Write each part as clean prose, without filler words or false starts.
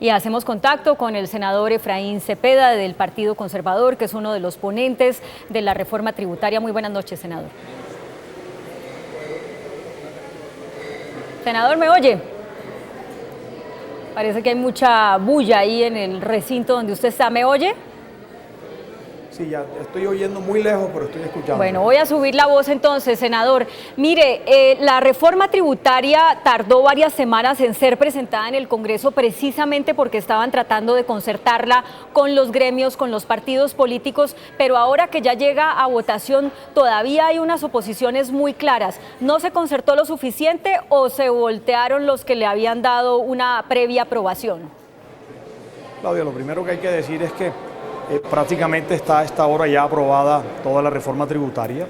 Y hacemos contacto con el senador Efraín Cepeda del Partido Conservador, que es uno de los ponentes de la reforma tributaria. Muy buenas noches, senador. Senador, ¿me oye? Parece que hay mucha bulla ahí en el recinto donde usted está. ¿Me oye? Sí, ya estoy oyendo muy lejos, pero estoy escuchando. Bueno, voy a subir la voz entonces, senador. Mire, la reforma tributaria tardó varias semanas en ser presentada en el Congreso precisamente porque estaban tratando de concertarla con los gremios, con los partidos políticos, pero ahora que ya llega a votación todavía hay unas oposiciones muy claras. ¿No se concertó lo suficiente o se voltearon los que le habían dado una previa aprobación? Claudia, lo primero que hay que decir es que prácticamente está a esta hora ya aprobada toda la reforma tributaria.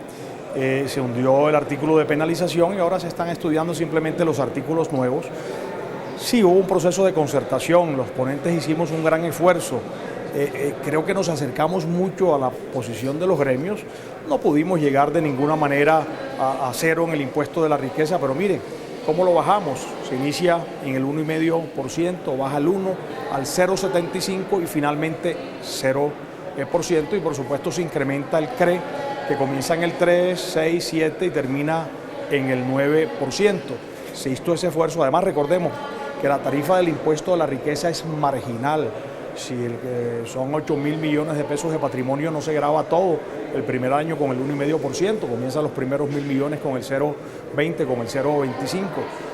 Se hundió el artículo de penalización y ahora se están estudiando simplemente los artículos nuevos. Sí, hubo un proceso de concertación, los ponentes hicimos un gran esfuerzo. Creo que nos acercamos mucho a la posición de los gremios. No pudimos llegar de ninguna manera a cero en el impuesto de la riqueza, pero miren, ¿cómo lo bajamos? Se inicia en el 1,5%, baja al 1, al 0,75% y finalmente 0%. Y por supuesto se incrementa el CRE, que comienza en el 3, 6, 7 y termina en el 9%. Se hizo ese esfuerzo. Además, recordemos que la tarifa del impuesto de la riqueza es marginal. Si son 8.000 millones de pesos de patrimonio, no se grava todo el primer año con el 1,5%, comienzan los primeros 1.000 millones con el 0,20, con el 0,25.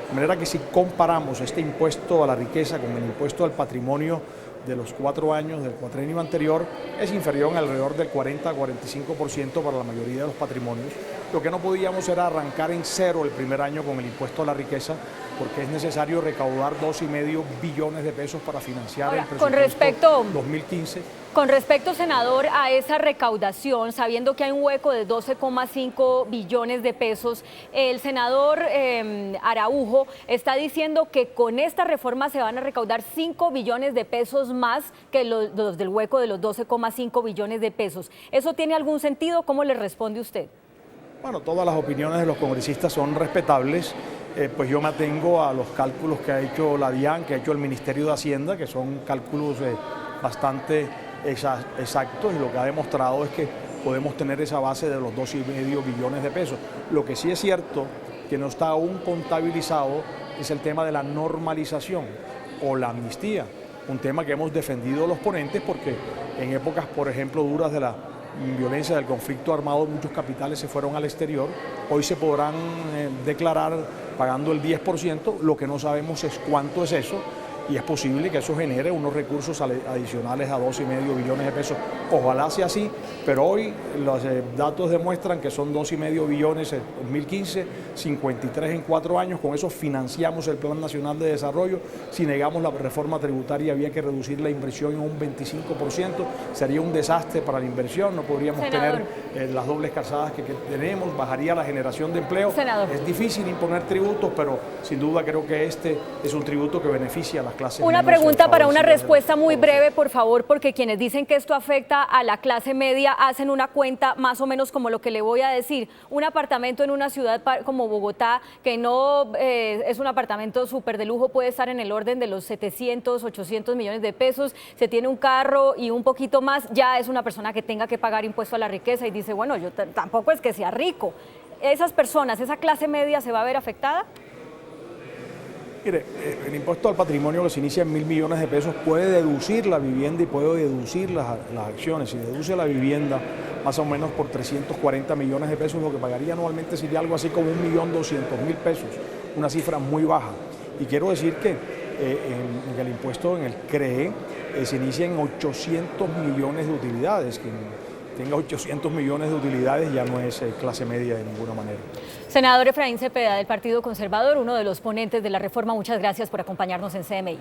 De manera que si comparamos este impuesto a la riqueza con el impuesto al patrimonio de los 4 años del cuatrienio anterior, es inferior en alrededor del 40 a 45% para la mayoría de los patrimonios. Lo que no podíamos era arrancar en cero el primer año con el impuesto a la riqueza, porque es necesario recaudar 2,5 billones de pesos para financiar el presupuesto 2015. Con respecto, senador, a esa recaudación, sabiendo que hay un hueco de 12,5 billones de pesos, el senador Araujo está diciendo que con esta reforma se van a recaudar 5 billones de pesos más que los del hueco de los 12,5 billones de pesos. ¿Eso tiene algún sentido? ¿Cómo le responde usted? Bueno, todas las opiniones de los congresistas son respetables. Pues yo me atengo a los cálculos que ha hecho la DIAN, que ha hecho el Ministerio de Hacienda, que son cálculos bastante exactos, y lo que ha demostrado es que podemos tener esa base de los 2,5 billones de pesos. Lo que sí es cierto, que no está aún contabilizado, es el tema de la normalización o la amnistía, un tema que hemos defendido los ponentes porque en épocas, por ejemplo, duras de la violencia del conflicto armado, muchos capitales se fueron al exterior. Hoy se podrán declarar pagando el 10%, lo que no sabemos es cuánto es eso, y es posible que eso genere unos recursos adicionales a 2,5 billones de pesos. Ojalá sea así, pero hoy los datos demuestran que son 2,5 billones en 2015, 53 en 4 años, con eso financiamos el Plan Nacional de Desarrollo. Si negamos la reforma tributaria había que reducir la inversión en un 25%, sería un desastre para la inversión, no podríamos tener las dobles calzadas que tenemos, bajaría la generación de empleo. Es difícil imponer tributos, pero sin duda creo que este es un tributo que beneficia a las clases. Una pregunta para una respuesta muy breve, por favor, porque quienes dicen que esto afecta a la clase media hacen una cuenta más o menos como lo que le voy a decir. Un apartamento en una ciudad como Bogotá, que no es un apartamento súper de lujo, puede estar en el orden de los 700, 800 millones de pesos. Se tiene un carro y un poquito más, ya es una persona que tenga que pagar impuesto a la riqueza y dice, bueno, yo tampoco es que sea rico. ¿Esas personas, esa clase media se va a ver afectada? Mire, el impuesto al patrimonio que se inicia en 1.000 millones de pesos puede deducir la vivienda y puede deducir las acciones. Si deduce la vivienda más o menos por 340 millones de pesos, lo que pagaría anualmente sería algo así como 1.200.000 pesos, una cifra muy baja. Y quiero decir que en el impuesto, en el CRE, se inicia en 800 millones de utilidades. Quien tenga 800 millones de utilidades ya no es clase media de ninguna manera. Senador Efraín Cepeda del Partido Conservador, uno de los ponentes de la reforma, muchas gracias por acompañarnos en CMI.